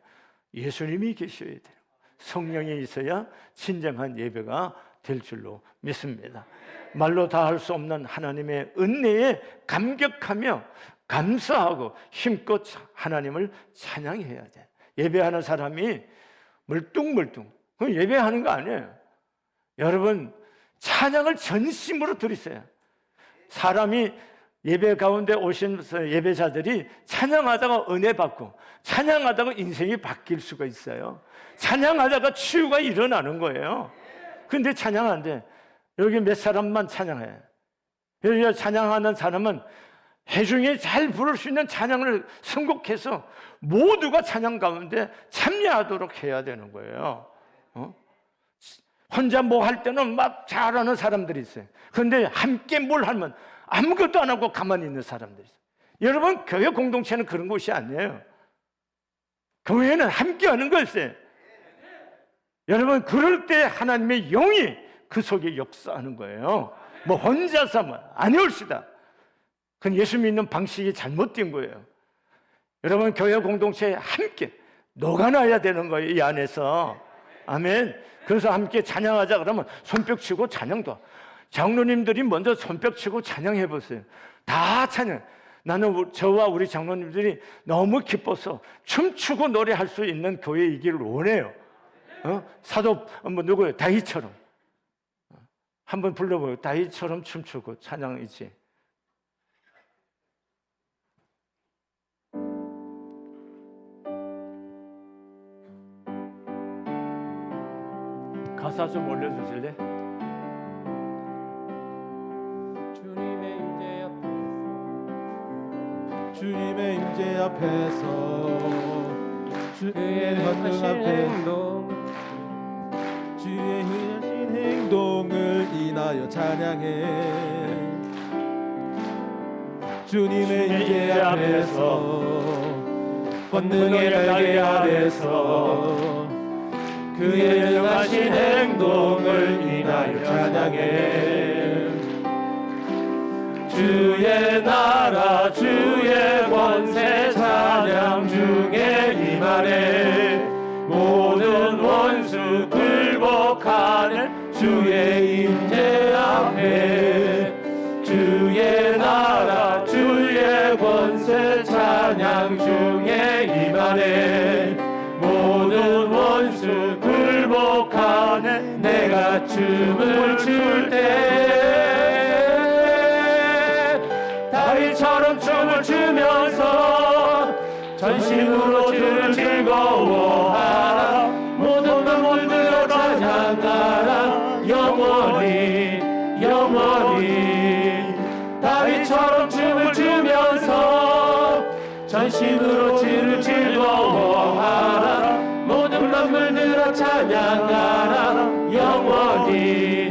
예수님이 계셔야 돼요. 성령이 있어야 진정한 예배가 될 줄로 믿습니다. 말로 다 할 수 없는 하나님의 은혜에 감격하며 감사하고 힘껏 하나님을 찬양해야 돼. 예배하는 사람이 멀뚱멀뚱 예배하는 거 아니에요. 여러분, 찬양을 전심으로 드리세요. 사람이 예배 가운데 오신 예배자들이 찬양하다가 은혜 받고 찬양하다가 인생이 바뀔 수가 있어요. 찬양하다가 치유가 일어나는 거예요. 근데 찬양 안 돼. 여기 몇 사람만 찬양해. 여기 찬양하는 사람은 회중이 잘 부를 수 있는 찬양을 선곡해서 모두가 찬양 가운데 참여하도록 해야 되는 거예요. 혼자 뭐 할 때는 막 잘하는 사람들이 있어요. 그런데 함께 뭘 하면 아무것도 안 하고 가만히 있는 사람들이 있어요. 여러분, 교회 공동체는 그런 곳이 아니에요. 교회는 함께 하는 것이에요. 여러분, 그럴 때 하나님의 영이 그 속에 역사하는 거예요. 뭐 혼자서만 아니올시다. 그건 예수 믿는 방식이 잘못된 거예요. 여러분, 교회 공동체에 함께 녹아나야 되는 거예요, 이 안에서. 아멘. 그래서 함께 찬양하자 그러면 손뼉 치고 찬양도. 장로님들이 먼저 손뼉 치고 찬양해 보세요. 다 찬양. 나는 저와 우리 장로님들이 너무 기뻐서 춤추고 노래할 수 있는 교회이기를 원해요. 사도 뭐 누구예요? 다윗처럼. 한번 불러봐요. 다윗처럼 춤추고 찬양이지. 가사 좀 올려주실래? 주님의 임재 앞에서 주의 권능 앞에 주의 행하신 행동을 인하여 찬양해. 주님의 임재 앞에서 권능의 날개 아래서 그의 행하신 행동을 인하여 찬양해. 주의 나라 주의 권세 찬양 중에 임하네. 모든 원수 굴복하는 주의 임재 앞에 주의 나라 주의 권세 찬양 중에 임하네. 모든 원수 굴복하는 내가 춤을 출 때 다윗처럼 춤을 추면서 전심으로 주를 즐거워하라. 모든 전신으로 주를 즐거워하라. 모든 만물들아 찬양하라. 영원히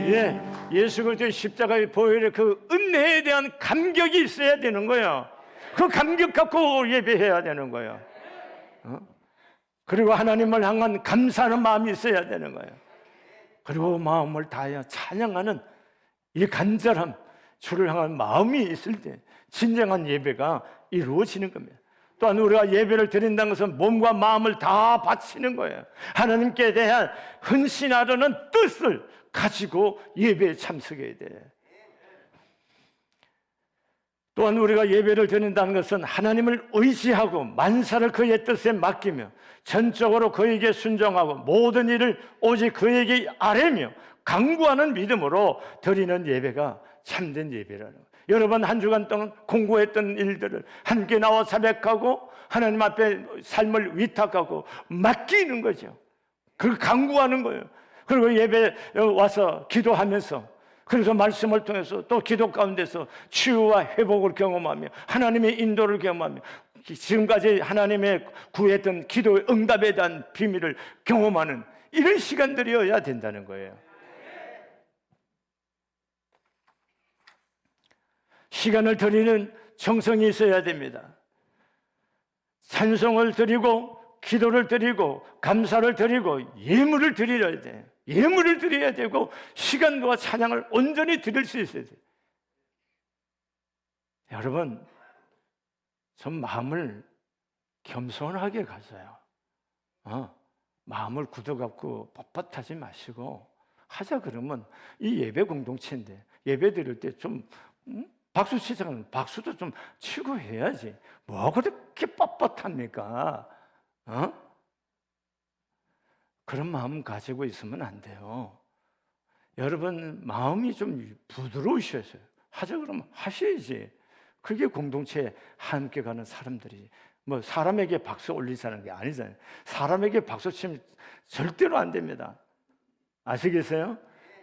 예, 예수 그리스도의 십자가의 보혈의 그 은혜에 대한 감격이 있어야 되는 거예요. 그 감격 갖고 예배해야 되는 거예요. 그리고 하나님을 향한 감사하는 마음이 있어야 되는 거예요. 그리고 마음을 다하여 찬양하는 이 간절함, 주를 향한 마음이 있을 때 진정한 예배가 이루어지는 겁니다. 또한 우리가 예배를 드린다는 것은 몸과 마음을 다 바치는 거예요. 하나님께 대한 헌신하려는 뜻을 가지고 예배에 참석해야 돼요. 또한 우리가 예배를 드린다는 것은 하나님을 의지하고 만사를 그의 뜻에 맡기며 전적으로 그에게 순종하고 모든 일을 오직 그에게 아뢰며 간구하는 믿음으로 드리는 예배가 참된 예배라는 거예요. 여러분 한 주간 동안 공부했던 일들을 함께 나와 자백하고 하나님 앞에 삶을 위탁하고 맡기는 거죠. 그걸 간구하는 거예요. 그리고 예배 와서 기도하면서, 그래서 말씀을 통해서 또 기도 가운데서 치유와 회복을 경험하며 하나님의 인도를 경험하며 지금까지 하나님의 구했던 기도의 응답에 대한 비밀을 경험하는 이런 시간들이어야 된다는 거예요. 시간을 드리는 정성이 있어야 됩니다. 찬송을 드리고 기도를 드리고 감사를 드리고 예물을 드려야 돼요. 예물을 드려야 되고 시간과 찬양을 온전히 드릴 수 있어야 돼요. 여러분, 좀 마음을 겸손하게 가져요. 마음을 굳어갖고 뻣뻣하지 마시고 하자 그러면 이 예배 공동체인데 예배 드릴 때 좀 박수 치자면 박수도 좀 치고 해야지. 뭐 그렇게 뻣뻣합니까? 그런 마음 가지고 있으면 안 돼요. 여러분 마음이 좀 부드러우셔야죠. 하자 그러면 하셔야지. 그게 공동체에 함께 가는 사람들이 뭐 사람에게 박수 올리자는 게 아니잖아요. 사람에게 박수 치면 절대로 안 됩니다. 아시겠어요?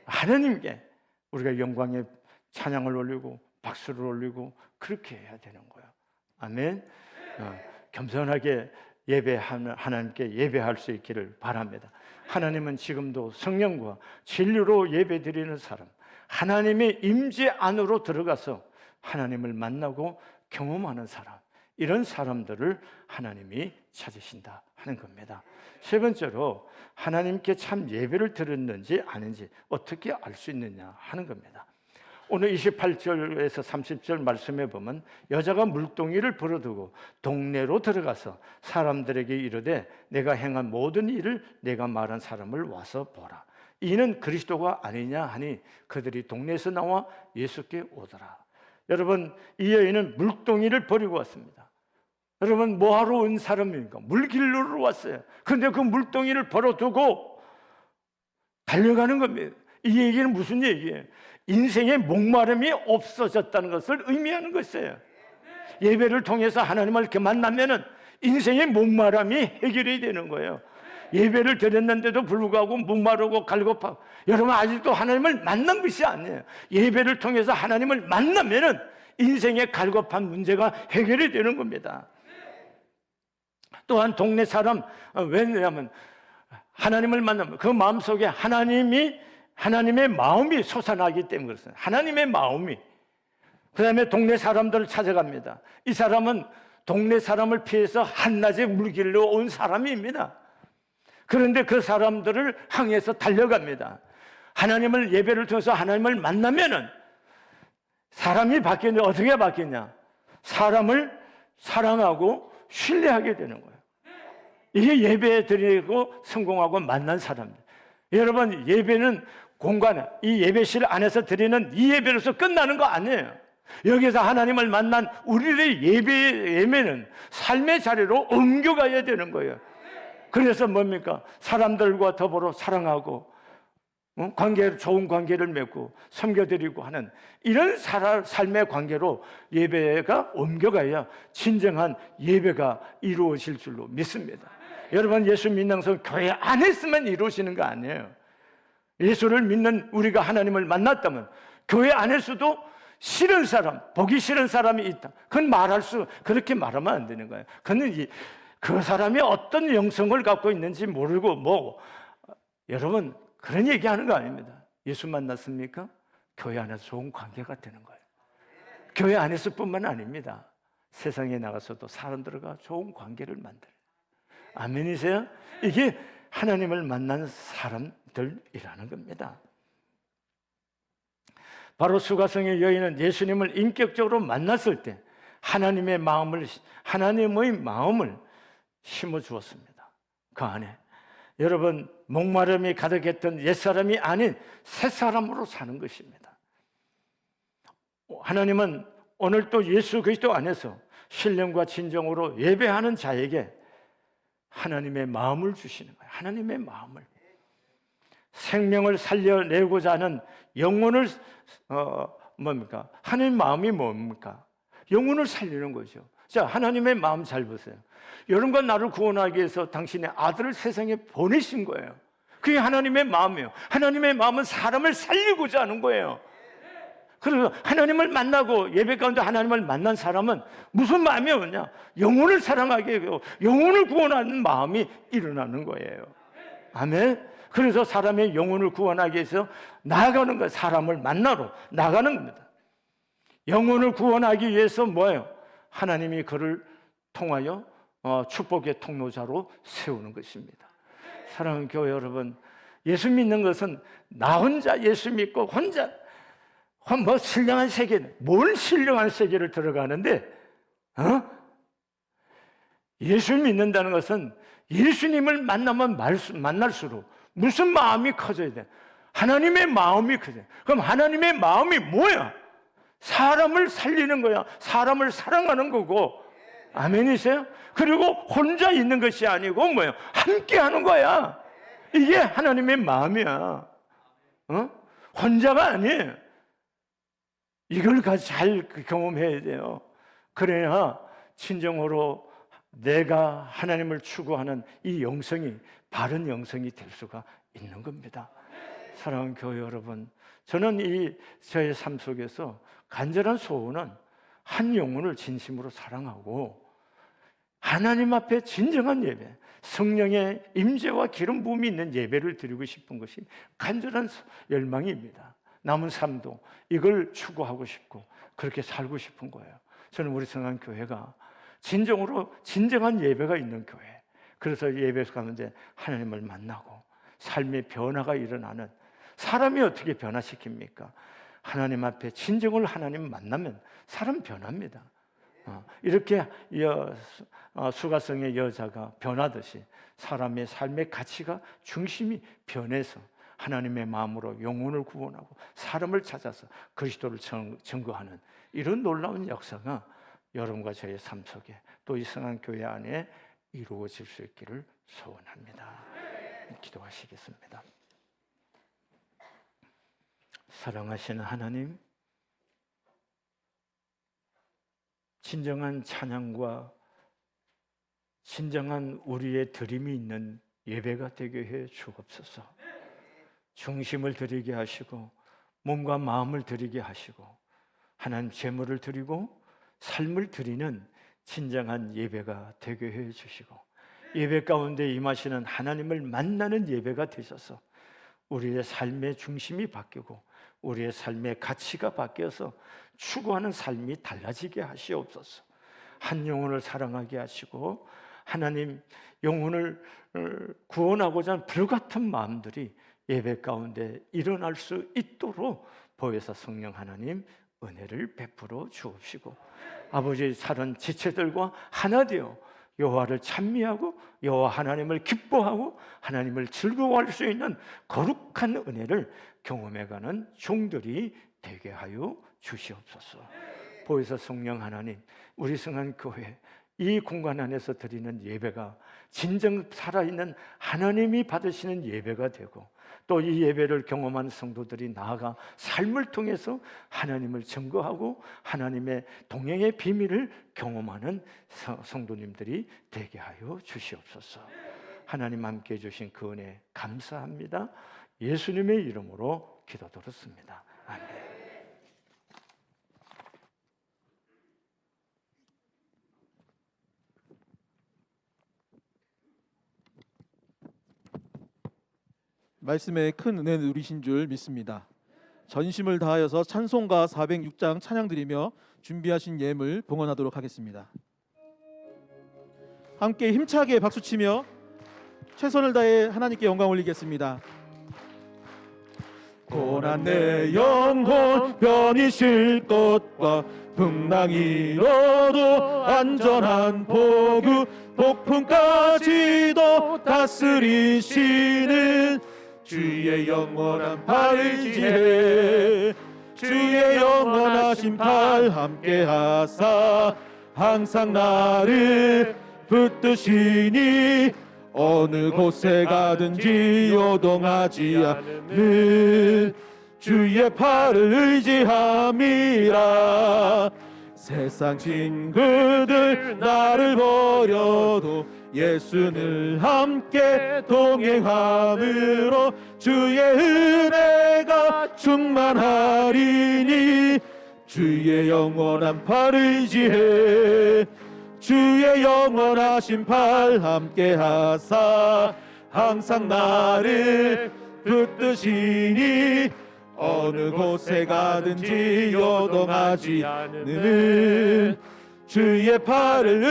하나님께 우리가 영광의 찬양을 올리고 박수를 올리고 그렇게 해야 되는 거예요. 아멘. 겸손하게 예배하는 하나님께 예배할 수 있기를 바랍니다. 하나님은 지금도 성령과 진리로 예배드리는 사람, 하나님의 임재 안으로 들어가서 하나님을 만나고 경험하는 사람, 이런 사람들을 하나님이 찾으신다 하는 겁니다. 세 번째로 하나님께 참 예배를 드렸는지 아닌지 어떻게 알 수 있느냐 하는 겁니다. 오늘 28절에서 30절 말씀에 보면 여자가 물동이를 불어두고 동네로 들어가서 사람들에게 이르되 내가 행한 모든 일을 내가 말한 사람을 와서 보라. 이는 그리스도가 아니냐 하니 그들이 동네에서 나와 예수께 오더라. 여러분, 이 여인은 물동이를 버리고 왔습니다. 여러분, 뭐하러 온 사람입니까? 물길로 왔어요. 그런데 그 물동이를 벌어두고 달려가는 겁니다. 이 얘기는 무슨 얘기예요? 인생의 목마름이 없어졌다는 것을 의미하는 것이에요. 예배를 통해서 하나님을 이렇게 만나면은 인생의 목마름이 해결이 되는 거예요. 예배를 드렸는데도 불구하고 목마르고 갈급하고, 여러분 아직도 하나님을 만난 것이 아니에요. 예배를 통해서 하나님을 만나면은 인생의 갈급한 문제가 해결이 되는 겁니다. 또한 동네 사람, 왜냐하면 하나님을 만나면 그 마음속에 하나님의 마음이 솟아나기 때문에 그렇습니다. 하나님의 마음이. 그 다음에 동네 사람들을 찾아갑니다. 이 사람은 동네 사람을 피해서 한낮에 물길로 온 사람입니다. 그런데 그 사람들을 향해서 달려갑니다. 하나님을 예배를 통해서 하나님을 만나면은 사람이 바뀌는데 어떻게 바뀌냐? 사람을 사랑하고 신뢰하게 되는 거예요. 이게 예배 드리고 성공하고 만난 사람들. 여러분, 예배는 공간, 이 예배실 안에서 드리는 이 예배로서 끝나는 거 아니에요. 여기서 하나님을 만난 우리의 예배는 삶의 자리로 옮겨가야 되는 거예요. 그래서 뭡니까? 사람들과 더불어 사랑하고 좋은 관계를 맺고 섬겨드리고 하는 이런 삶의 관계로 예배가 옮겨가야 진정한 예배가 이루어질 줄로 믿습니다. 여러분, 예수 믿는 것은 교회 안에서만 이루어지는 거 아니에요. 예수를 믿는 우리가 하나님을 만났다면 교회 안에서도 싫은 사람, 보기 싫은 사람이 있다. 그건 그렇게 말하면 안 되는 거예요. 그는 그 사람이 어떤 영성을 갖고 있는지 모르고 여러분 그런 얘기하는 거 아닙니다. 예수 만났습니까? 교회 안에서 좋은 관계가 되는 거예요. 교회 안에서뿐만 아닙니다. 세상에 나가서도 사람들과 좋은 관계를 만들어요. 아멘이세요? 이게 하나님을 만난 사람들이라는 겁니다. 바로 수가성의 여인은 예수님을 인격적으로 만났을 때 하나님의 마음을 심어 주었습니다. 그 안에 여러분 목마름이 가득했던 옛사람이 아닌 새사람으로 사는 것입니다. 하나님은 오늘 또 예수 그리스도 안에서 신령과 진정으로 예배하는 자에게 하나님의 마음을 주시는 거예요. 하나님의 마음을. 생명을 살려내고자 하는 영혼을 뭡니까? 하나님의 마음이 뭡니까? 영혼을 살리는 거죠. 자, 하나님의 마음 잘 보세요. 여러분과 나를 구원하기 위해서 당신의 아들을 세상에 보내신 거예요. 그게 하나님의 마음이에요. 하나님의 마음은 사람을 살리고자 하는 거예요. 그래서 하나님을 만나고 예배 가운데 하나님을 만난 사람은 무슨 마음이 오냐? 영혼을 사랑하게 하고 영혼을 구원하는 마음이 일어나는 거예요. 아멘. 그래서 사람의 영혼을 구원하기 위해서 나아가는 거예요. 사람을 만나러 나가는 겁니다. 영혼을 구원하기 위해서 뭐예요? 하나님이 그를 통하여 축복의 통로자로 세우는 것입니다. 사랑하는 교회 여러분, 예수 믿는 것은 나 혼자 예수 믿고 혼자 신령한 세계, 뭘 신령한 세계를 들어가는데 예수 믿는다는 것은 예수님을 만날수록 무슨 마음이 커져야 돼? 하나님의 마음이 커져야 돼. 그럼 하나님의 마음이 뭐야? 사람을 살리는 거야. 사람을 사랑하는 거고. 아멘이세요? 그리고 혼자 있는 것이 아니고 뭐예요? 함께 하는 거야. 이게 하나님의 마음이야. 혼자가 아니에요. 이걸 잘 경험해야 돼요. 그래야 진정으로 내가 하나님을 추구하는 이 영성이 바른 영성이 될 수가 있는 겁니다. 사랑하는 교회 여러분, 저는 저의 삶 속에서 간절한 소원은 한 영혼을 진심으로 사랑하고 하나님 앞에 진정한 예배, 성령의 임재와 기름 부음이 있는 예배를 드리고 싶은 것이 간절한 열망입니다. 남은 삶도 이걸 추구하고 싶고 그렇게 살고 싶은 거예요. 저는 우리 성안교회가 진정한 예배가 있는 교회. 그래서 예배에서 가는데 하나님을 만나고 삶의 변화가 일어나는, 사람이 어떻게 변화시킵니까? 하나님 앞에 진정을 하나님 만나면 사람 변합니다. 이렇게 수가성의 여자가 변하듯이 사람의 삶의 가치가 중심이 변해서 하나님의 마음으로 영혼을 구원하고 사람을 찾아서 그리스도를 증거하는 이런 놀라운 역사가 여러분과 저의 삶 속에 또 이 성안교회 안에 이루어질 수 있기를 소원합니다. 기도하시겠습니다. 사랑하시는 하나님, 진정한 찬양과 진정한 우리의 드림이 있는 예배가 되게 해 주옵소서. 중심을 드리게 하시고 몸과 마음을 드리게 하시고 하나님 제물을 드리고 삶을 드리는 진정한 예배가 되게 해 주시고 예배 가운데 임하시는 하나님을 만나는 예배가 되셔서 우리의 삶의 중심이 바뀌고 우리의 삶의 가치가 바뀌어서 추구하는 삶이 달라지게 하시옵소서. 한 영혼을 사랑하게 하시고 하나님 영혼을 구원하고자 하는 불같은 마음들이 예배 가운데 일어날 수 있도록 보혜사 성령 하나님 은혜를 베풀어 주옵시고 아버지 사는 지체들과 하나 되어 여호와를 찬미하고 여호와 하나님을 기뻐하고 하나님을 즐거워할 수 있는 거룩한 은혜를 경험해가는 종들이 되게 하여 주시옵소서. 보혜사 성령 하나님, 우리 성안교회 이 공간 안에서 드리는 예배가 진정 살아있는 하나님이 받으시는 예배가 되고 또 이 예배를 경험한 성도들이 나아가 삶을 통해서 하나님을 증거하고 하나님의 동행의 비밀을 경험하는 성도님들이 되게 하여 주시옵소서. 하나님 함께 해주신 그 은혜 감사합니다. 예수님의 이름으로 기도드렸습니다. 아멘. 말씀에 큰 은혜 누리신 줄 믿습니다. 전심을 다하여서 찬송가 406장 찬양 드리며 준비하신 예물 봉헌하도록 하겠습니다. 함께 힘차게 박수치며 최선을 다해 하나님께 영광 올리겠습니다. 고난 내 영혼 편히 쉴 것과 풍랑이로도 안전한 보급 폭풍까지도 다스리시는 주의 영원한 팔 의지해 주의 영원하신 팔 함께 하사 항상 나를 붙드시니 어느 곳에 가든지 요동하지 않는 주의 팔을 의지함이라. 세상 친구들 나를 버려도 예수는 함께 동행함으로 주의 은혜가 충만하리니 주의 영원한 팔 의지해 주의 영원하신 팔 함께 하사 항상 나를 붙드시니 어느 곳에 가든지 요동하지 않는 주의 팔을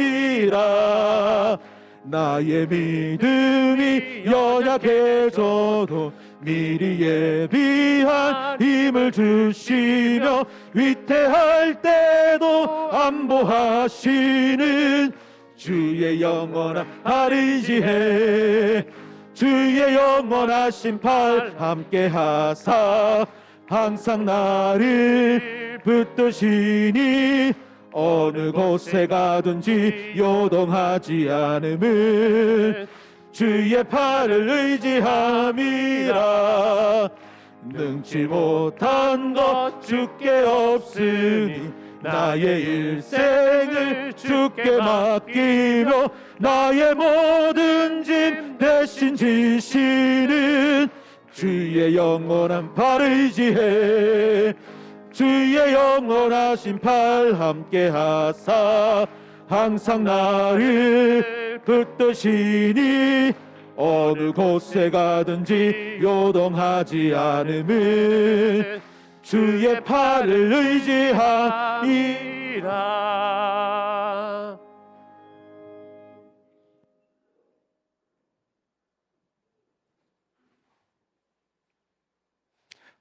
의지함이라. 나의 믿음이 연약해져도 미리 예비한 힘을 주시며 위태할 때도 안보하시는 주의 영원한 팔 의지해 주의 영원하신 팔 함께 하사 항상 나를 붙드시니 어느 곳에 가든지 요동하지 않음은 주의 팔을 의지함이라. 능치 못한 것 주께 없으니 나의 일생을 주께 맡기며 나의 모든 짐 대신 지시는 주의 영원한 팔 의지해 주의 영원하신 팔 함께 하사 항상 나를 붙드시니 어느 곳에 가든지 요동하지 않음은 주의 팔을 의지하리라.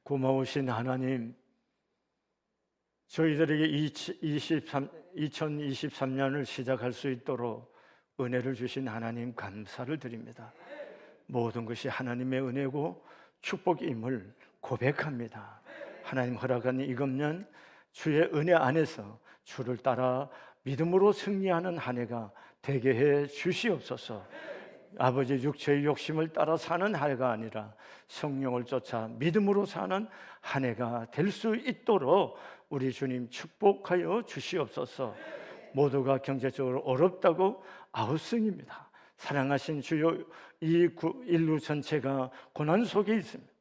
고마우신 하나님, 저희들에게 2023년을 시작할 수 있도록 은혜를 주신 하나님 감사를 드립니다. 모든 것이 하나님의 은혜고 축복임을 고백합니다. 하나님 허락한 이 금년 주의 은혜 안에서 주를 따라 믿음으로 승리하는 한 해가 되게 해 주시옵소서. 아버지 육체의 욕심을 따라 사는 한 해가 아니라 성령을 쫓아 믿음으로 사는 한 해가 될 수 있도록 우리 주님 축복하여 주시옵소서. 모두가 경제적으로 어렵다고 아우성입니다. 사랑하신 주여, 이 인류 전체가 고난 속에 있습니다.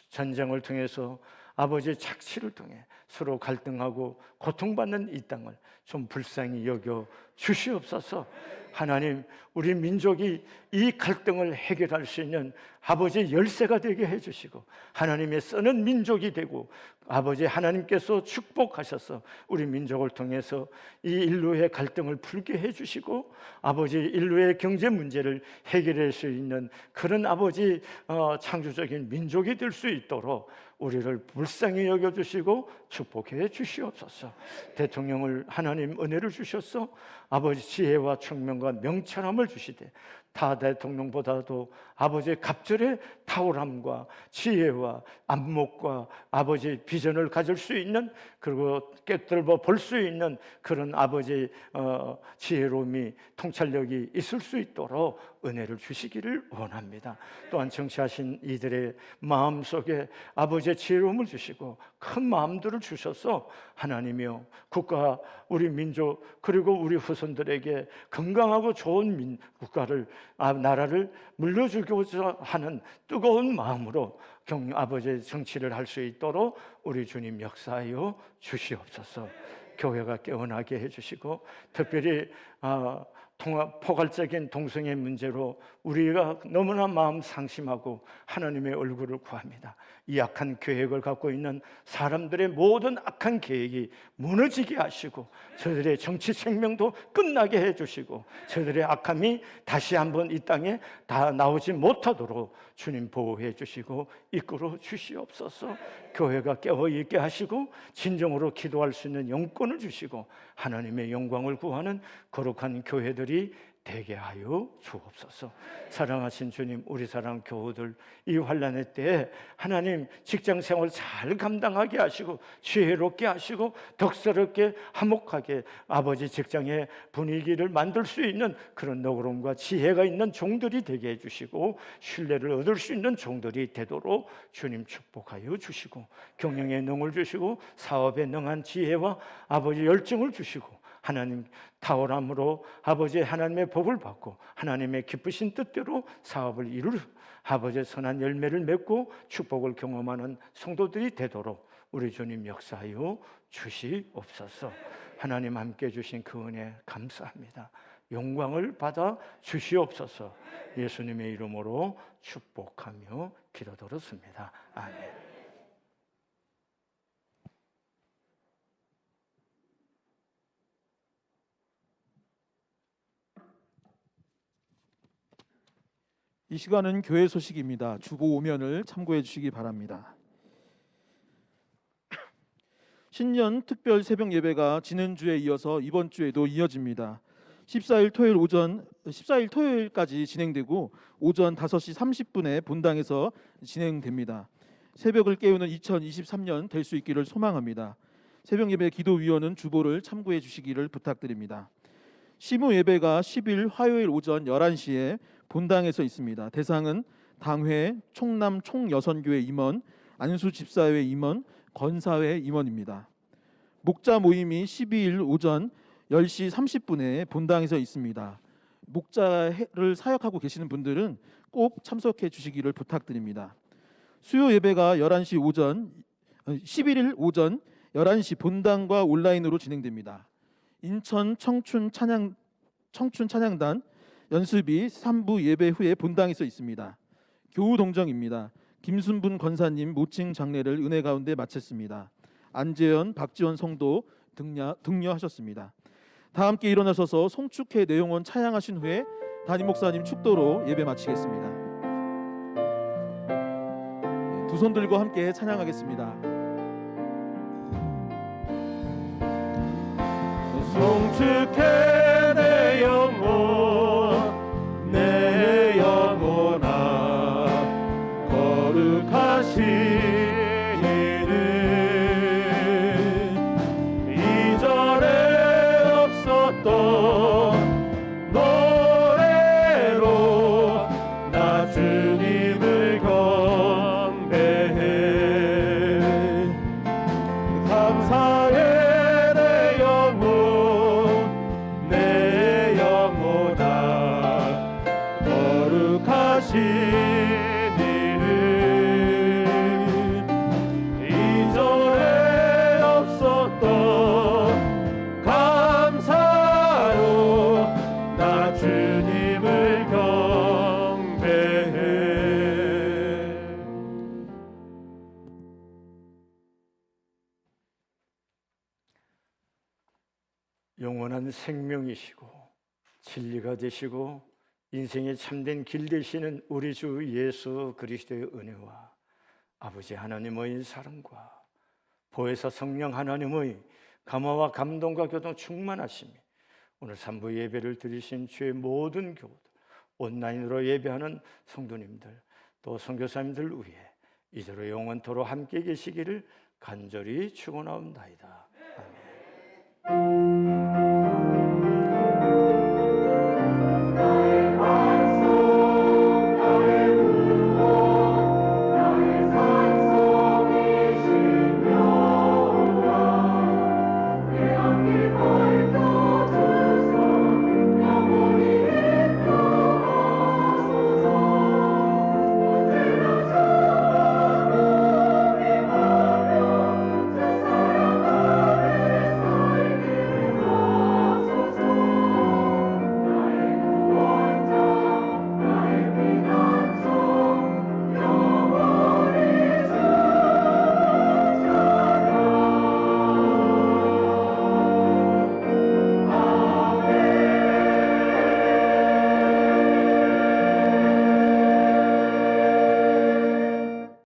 전쟁을 통해서 아버지의 착취를 통해 서로 갈등하고 고통받는 이 땅을 좀 불쌍히 여겨 주시옵소서. 하나님, 우리 민족이 이 갈등을 해결할 수 있는 아버지의 열쇠가 되게 해주시고 하나님의 쓰는 민족이 되고 아버지 하나님께서 축복하셔서 우리 민족을 통해서 이 인류의 갈등을 풀게 해주시고 아버지 인류의 경제 문제를 해결할 수 있는 그런 아버지 창조적인 민족이 될 수 있도록 우리를 불쌍히 여겨주시고 축복해 주시옵소서. 대통령을 하나님 은혜를 주셔서 아버지 지혜와 청명과 명철함을 주시되 타 대통령보다도 아버지의 갑절의 탁월함과 지혜와 안목과 아버지의 비전을 가질 수 있는 그리고 깨뜨려 볼 수 있는 그런 아버지의 지혜로움이 통찰력이 있을 수 있도록 은혜를 주시기를 원합니다. 또한 정치하신 이들의 마음속에 아버지의 지혜로움을 주시고 큰 마음들을 주셔서 하나님이여 국가 우리 민족 그리고 우리 후손들에게 건강하고 좋은 국가를 나라를 물려주고자 하는 뜨거운 마음으로 아버지의 정치를 할 수 있도록 우리 주님 역사하여 주시옵소서. 교회가 깨어나게 해주시고, 특별히 포괄적인 동성애 문제로 우리가 너무나 마음 상심하고 하나님의 얼굴을 구합니다. 이 악한 계획을 갖고 있는 사람들의 모든 악한 계획이 무너지게 하시고, 저들의 정치 생명도 끝나게 해주시고, 저들의 악함이 다시 한번 이 땅에 다 나오지 못하도록 주님 보호해 주시고 이끌어 주시옵소서. 교회가 깨어있게 하시고 진정으로 기도할 수 있는 영권을 주시고 하나님의 영광을 구하는 거룩한 교회들이 되게 하여 주옵소서. 사랑하신 주님, 우리 사랑 교우들 이 환난의 때에 하나님 직장 생활 잘 감당하게 하시고 지혜롭게 하시고 덕스럽게 화목하게 아버지 직장의 분위기를 만들 수 있는 그런 너그러움과 지혜가 있는 종들이 되게 해주시고, 신뢰를 얻을 수 있는 종들이 되도록 주님 축복하여 주시고, 경영에 능을 주시고 사업에 능한 지혜와 아버지 열정을 주시고, 하나님 탁월함으로 아버지 하나님의 복을 받고 하나님의 기쁘신 뜻대로 사업을 이룰 아버지의 선한 열매를 맺고 축복을 경험하는 성도들이 되도록 우리 주님 역사하여 주시옵소서. 하나님 함께 주신 그 은혜 감사합니다. 영광을 받아 주시옵소서. 예수님의 이름으로 축복하며 기도드렸습니다. 아멘. 이 시간은 교회 소식입니다. 주보 오면을 참고해 주시기 바랍니다. 신년 특별 새벽 예배가 지난주에 이어서 이번 주에도 이어집니다. 14일 토요일까지 진행되고 오전 5시 30분에 본당에서 진행됩니다. 새벽을 깨우는 2023년 될 수 있기를 소망합니다. 새벽 예배 기도위원은 주보를 참고해 주시기를 부탁드립니다. 시무 예배가 10일 화요일 오전 11시에 본당에서 있습니다. 대상은 당회, 총남 총여선교회 임원, 안수집사회 임원, 건사회 임원입니다. 목자 모임이 12일 오전 10시 30분에 본당에서 있습니다. 목자를 사역하고 계시는 분들은 꼭 참석해 주시기를 부탁드립니다. 수요 예배가 11일 오전 11시 본당과 온라인으로 진행됩니다. 인천 청춘 찬양단 연습이 3부 예배 후에 본당에서 있습니다. 교우 동정입니다. 김순분 권사님 모칭 장례를 은혜 가운데 마쳤습니다. 안재현, 박지원 성도 등려하셨습니다. 다 함께 일어나셔서 송축회 내용원 찬양하신 후에 담임 목사님 축도로 예배 마치겠습니다. 두 손 들고 함께 찬양하겠습니다. 송축해 내 영혼 내 영혼아 거룩하신 이는 이전에 없었던 노래로 나 주님을 경배해 감사해 이전에 없었던 감사로 나 주님을 경배해. 영원한 생명이시고 진리가 되시고 인생의 참된 길 되시는 우리 주 예수 그리스도의 은혜와 아버지 하나님의 사랑과 보혜사 성령 하나님의 감화와 감동과 교통 충만하심이 오늘 3부 예배를 드리신 주의 모든 교우들, 온라인으로 예배하는 성도님들, 또 선교사님들 위해 이대로 영원토록 함께 계시기를 간절히 축원하옵나이다. 아멘.